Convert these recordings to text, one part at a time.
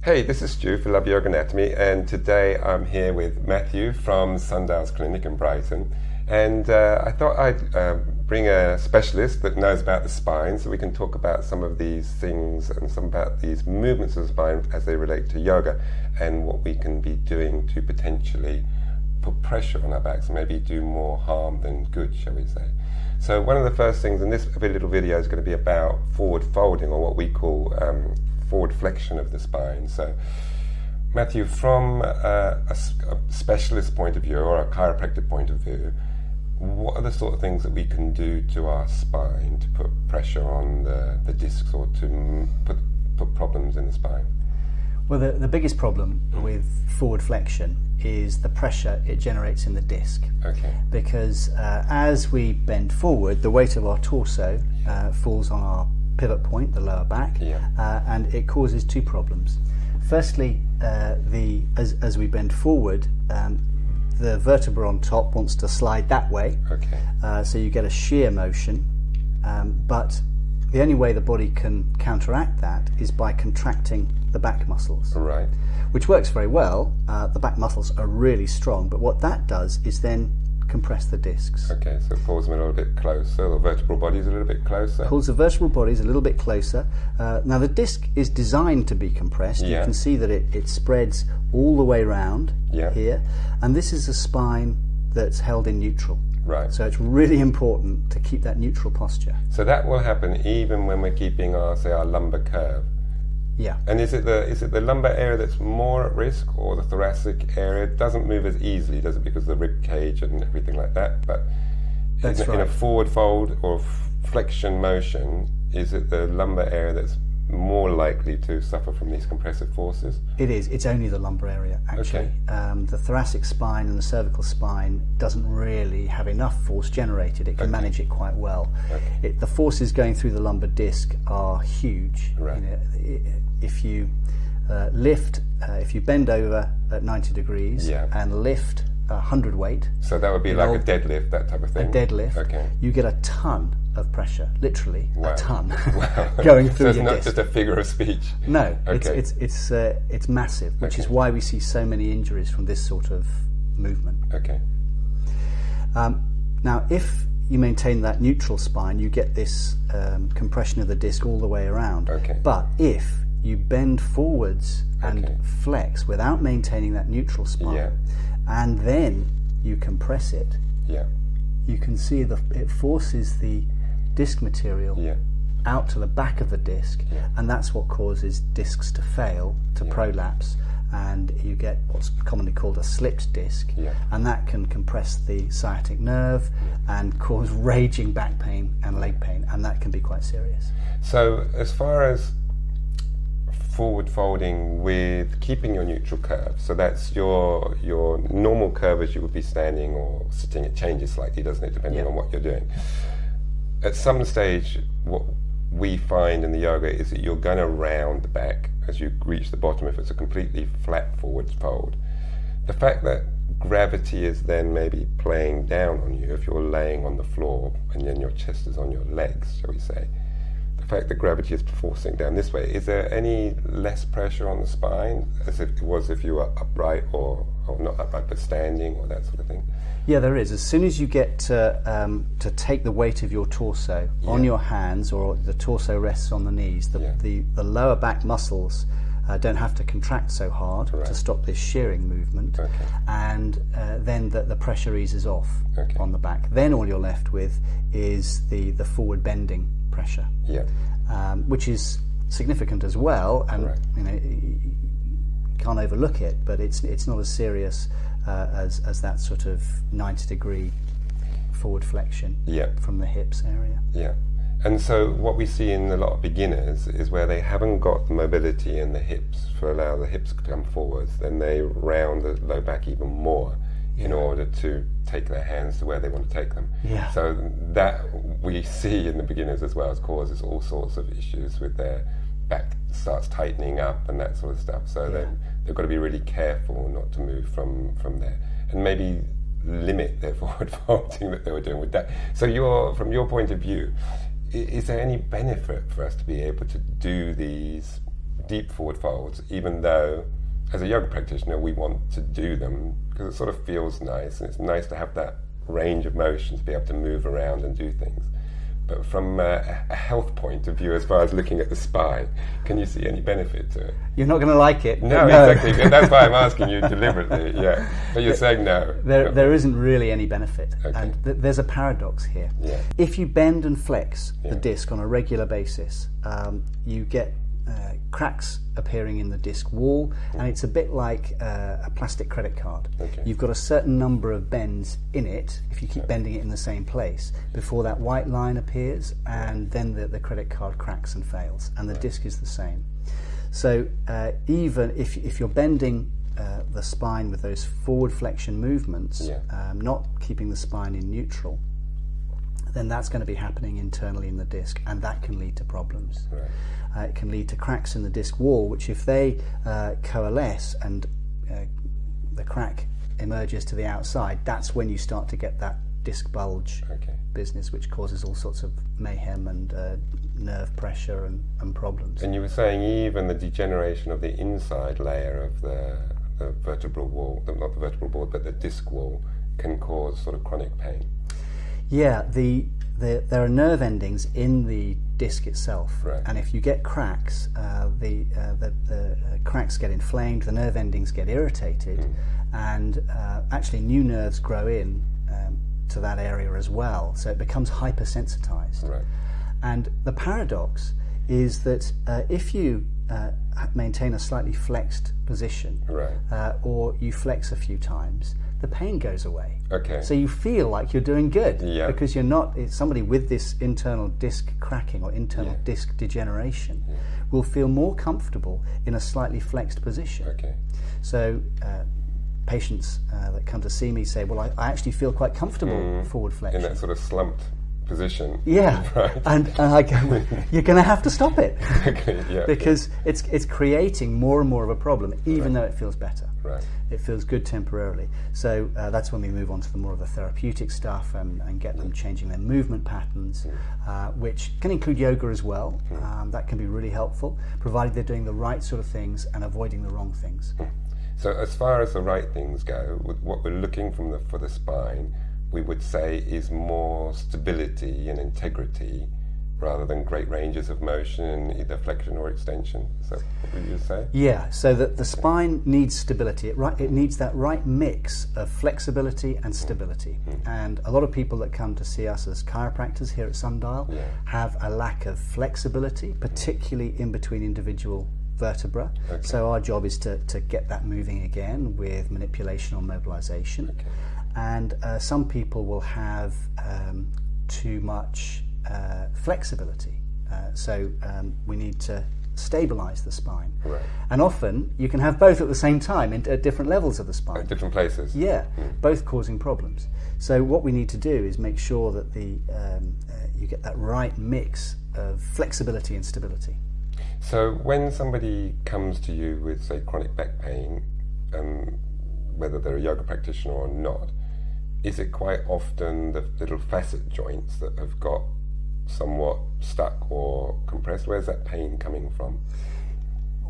Hey, this is Stu for Love Yoga Anatomy, and today I'm here with Matthew from Sundow's Clinic in Brighton. And I thought I'd bring a specialist that knows about the spine so we can talk about some of these things and some about these movements of the spine as they relate to yoga and what we can be doing to potentially put pressure on our backs and maybe do more harm than good, shall we say. So one of the first things, and this little video is going to be about forward folding, or what we call forward flexion of the spine. So Matthew, from a specialist point of view or a chiropractic point of view, what are the sort of things that we can do to our spine to put pressure on the discs or to put problems in the spine? Well, the biggest problem with forward flexion is the pressure it generates in the disc. Okay. Because as we bend forward, the weight of our torso falls on our pivot point, the lower back, and it causes two problems. Firstly, as we bend forward, the vertebra on top wants to slide that way, so you get a shear motion, but the only way the body can counteract that is by contracting the back muscles, right? Which works very well. The back muscles are really strong, but what that does is then compress the discs. Okay, so it pulls them a little bit closer, the vertebral body's a little bit closer. Pulls the vertebral bodies a little bit closer. Now the disc is designed to be compressed. You can see that it spreads all the way around here, and this is a spine that's held in neutral. Right. So it's really important to keep that neutral posture. So that will happen even when we're keeping our lumbar curve. Yeah. And is it the lumbar area that's more at risk, or the thoracic area? It doesn't move as easily, does it, because of the rib cage and everything like that? But in a forward fold or flexion motion, is it the lumbar area that's more likely to suffer from these compressive forces? It is. It's only the lumbar area, actually. Okay. The thoracic spine and the cervical spine doesn't really have enough force generated. It can manage it quite well. Okay. The forces going through the lumbar disc are huge. Right. If you if you bend over at 90 degrees and lift 100 weight. So that would be like a deadlift, that type of thing? A deadlift. Okay. You get a ton of pressure, literally a ton, wow. going through so your it's not just a figure of speech? No, okay. it's massive, which is why we see so many injuries from this sort of movement. Okay. Now, if you maintain that neutral spine, you get this compression of the disc all the way around. Okay. But if you bend forwards and flex without maintaining that neutral spine, and then you compress it, you can see it forces the disc material out to the back of the disc, and that's what causes discs to fail, to prolapse, and you get what's commonly called a slipped disc, and that can compress the sciatic nerve and cause raging back pain and leg pain, and that can be quite serious. So as far as forward folding with keeping your neutral curve, so that's your normal curve as you would be standing or sitting, it changes slightly, doesn't it, depending on what you're doing. At some stage, what we find in the yoga is that you're going to round the back as you reach the bottom if it's a completely flat forward fold. The fact that gravity is then maybe playing down on you if you're laying on the floor and then your chest is on your legs, shall we say, the fact that gravity is forcing down this way, is there any less pressure on the spine as if it was if you were upright or not upright but standing or that sort of thing? Yeah, there is. As soon as you get to take the weight of your torso on your hands, or the torso rests on the knees, the lower back muscles don't have to contract so hard to stop this shearing movement, and then the pressure eases off on the back. Then all you're left with is the forward bending pressure, which is significant as well, and you can't overlook it, but it's not as serious as that sort of 90-degree forward flexion from the hips area. And so what we see in a lot of beginners is where they haven't got the mobility in the hips to allow the hips to come forwards, then they round the low back even more in order to take their hands to where they want to take them. So that we see in the beginners as well as causes all sorts of issues with their back starts tightening up and that sort of stuff. So then they've got to be really careful not to move from there, and maybe limit their forward folding that they were doing with that. So from your point of view, is there any benefit for us to be able to do these deep forward folds, even though as a yoga practitioner we want to do them because it sort of feels nice, and it's nice to have that range of motion to be able to move around and do things. But from a health point of view, as far as looking at the spine, can you see any benefit to it? You're not going to like it. No, exactly. That's why I'm asking you deliberately. Yeah, but you're saying no. There isn't really any benefit, Okay. and there's a paradox here. Yeah. If you bend and flex the disc on a regular basis, you get cracks appearing in the disc wall, and it's a bit like a plastic credit card. Okay. You've got a certain number of bends in it, if you keep bending it in the same place, before that white line appears, and then the credit card cracks and fails, and the disc is the same. So even if you're bending the spine with those forward flexion movements, not keeping the spine in neutral, then that's going to be happening internally in the disc, and that can lead to problems. Right. It can lead to cracks in the disc wall, which if they coalesce and the crack emerges to the outside, that's when you start to get that disc bulge business, which causes all sorts of mayhem and nerve pressure and problems. And you were saying even the degeneration of the inside layer of the vertebral wall, not the vertebral board, but the disc wall, can cause sort of chronic pain. Yeah, there are nerve endings in the disc itself, and if you get cracks, the cracks get inflamed, the nerve endings get irritated, and actually new nerves grow in to that area as well, so it becomes hypersensitized. Right. And the paradox is that if you maintain a slightly flexed position, or you flex a few times, the pain goes away. Okay. So you feel like you're doing good, Yeah. because you're not. Somebody with this internal disc cracking or internal disc degeneration will feel more comfortable in a slightly flexed position. Okay. So patients that come to see me say, well, I actually feel quite comfortable forward flexion. In that sort of slumped position. Yeah, Right. and I go, you're going to have to stop it. Okay, yeah. Because it's creating more and more of a problem, even though it feels better. Right. It feels good temporarily. So that's when we move on to the more of the therapeutic stuff and get them changing their movement patterns, which can include yoga as well. That can be really helpful, provided they're doing the right sort of things and avoiding the wrong things. So as far as the right things go, what we're looking for the spine, we would say is more stability and integrity rather than great ranges of motion, either flexion or extension. So what would you say? Yeah, so that the spine needs stability. It needs that right mix of flexibility and stability. And a lot of people that come to see us as chiropractors here at Sundial have a lack of flexibility, particularly in between individual vertebra. So our job is to get that moving again with manipulation or mobilization. And some people will have too much flexibility. So we need to stabilize the spine. Right. And often you can have both at the same time at different levels of the spine. At different places. Yeah, both causing problems. So what we need to do is make sure that you get that right mix of flexibility and stability. So when somebody comes to you with, say, chronic back pain, whether they're a yoga practitioner or not, is it quite often the little facet joints that have got somewhat stuck or compressed? Where's that pain coming from?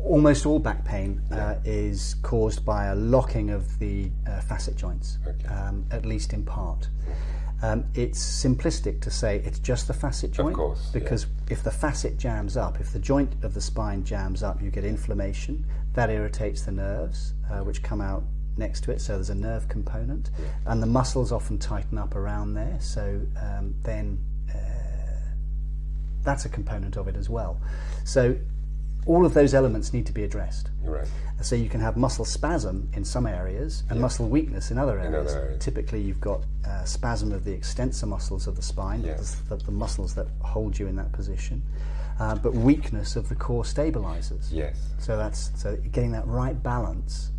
Almost all back pain is caused by a locking of the facet joints, at least in part. It's simplistic to say it's just the facet joint, of course, because if the facet jams up, if the joint of the spine jams up, you get inflammation. That irritates the nerves, which come out next to it, so there's a nerve component, and the muscles often tighten up around there, so then that's a component of it as well. So all of those elements need to be addressed. Right. So you can have muscle spasm in some areas and muscle weakness in other areas. Typically you've got spasm of the extensor muscles of the spine, the muscles that hold you in that position, but weakness of the core stabilizers. Yes. So getting that right balance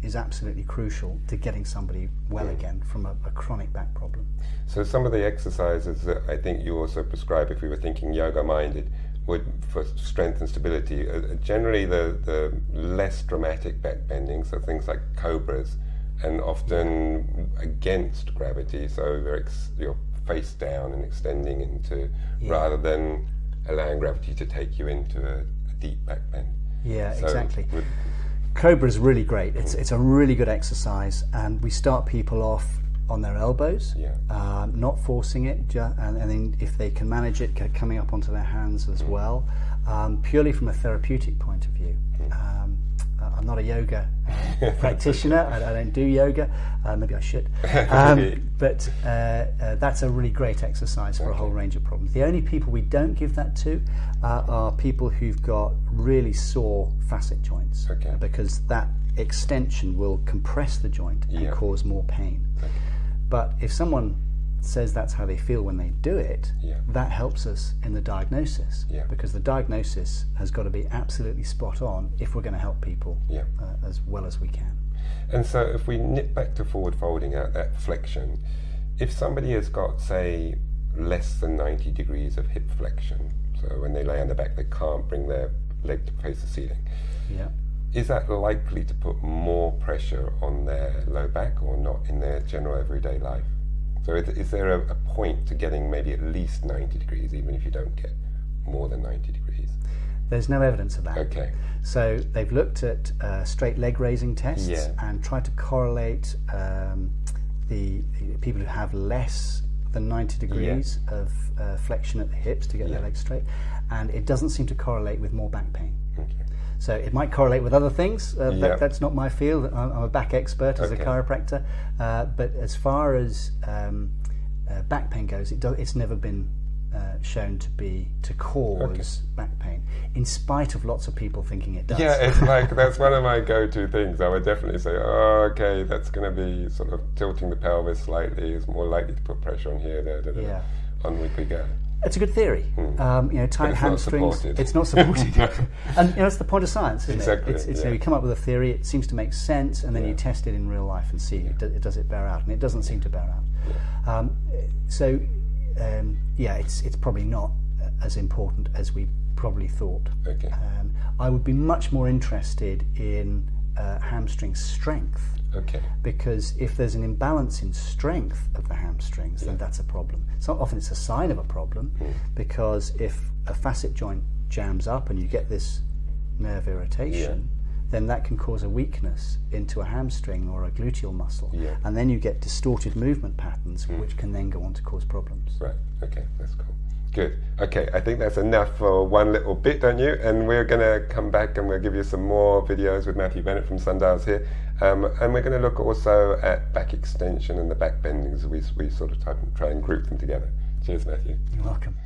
is absolutely crucial to getting somebody well again from a chronic back problem. So some of the exercises that I think you also prescribe, if we were thinking yoga-minded, would for strength and stability, generally the less dramatic back bending, so things like cobras, and often against gravity, so you're face down and extending into, rather than allowing gravity to take you into a deep back bend. Yeah, exactly. Cobra is really great. It's a really good exercise, and we start people off on their elbows, not forcing it, and then if they can manage it, coming up onto their hands as well, purely from a therapeutic point of view. I'm not a yoga practitioner. I don't do yoga. Maybe I should. But that's a really great exercise for a whole range of problems. The only people we don't give that to are people who've got really sore facet joints, because that extension will compress the joint and cause more pain. But if someone says that's how they feel when they do it, that helps us in the diagnosis, because the diagnosis has got to be absolutely spot on if we're going to help people as well as we can. And so if we nip back to forward folding out that flexion, if somebody has got, say, less than 90 degrees of hip flexion, so when they lay on their back they can't bring their leg to face the ceiling, is that likely to put more pressure on their low back or not in their general everyday life? So is there a point to getting maybe at least 90 degrees, even if you don't get more than 90 degrees? There's no evidence of that. Okay. So they've looked at straight leg raising tests and tried to correlate the people who have less than 90 degrees of flexion at the hips to get their legs straight, and it doesn't seem to correlate with more back pain. Okay. So it might correlate with other things. That's not my field. I'm a back expert as a chiropractor. But as far as back pain goes, it's never been shown to cause back pain, in spite of lots of people thinking it does. Yeah, it's like that's one of my go-to things. I would definitely say, that's going to be sort of tilting the pelvis slightly. It's more likely to put pressure on here, there. On we go. It's a good theory. Tight hamstrings. It's not supported. And it's the point of science, isn't it? It's you come up with a theory, it seems to make sense, and then you test it in real life and see does it bear out, and it doesn't seem to bear out. It's probably not as important as we probably thought. Okay. I would be much more interested in hamstring strength. Okay. Because if there's an imbalance in strength of the hamstrings, then that's a problem. So often it's a sign of a problem, because if a facet joint jams up and you get this nerve irritation, then that can cause a weakness into a hamstring or a gluteal muscle, and then you get distorted movement patterns, which can then go on to cause problems. Right. Okay, that's cool. Good. Okay, I think that's enough for one little bit, don't you? And we're going to come back and we'll give you some more videos with Matthew Bennett from Sundials here. And we're going to look also at back extension and the back bendings. We sort of try and group them together. Cheers, Matthew. You're welcome.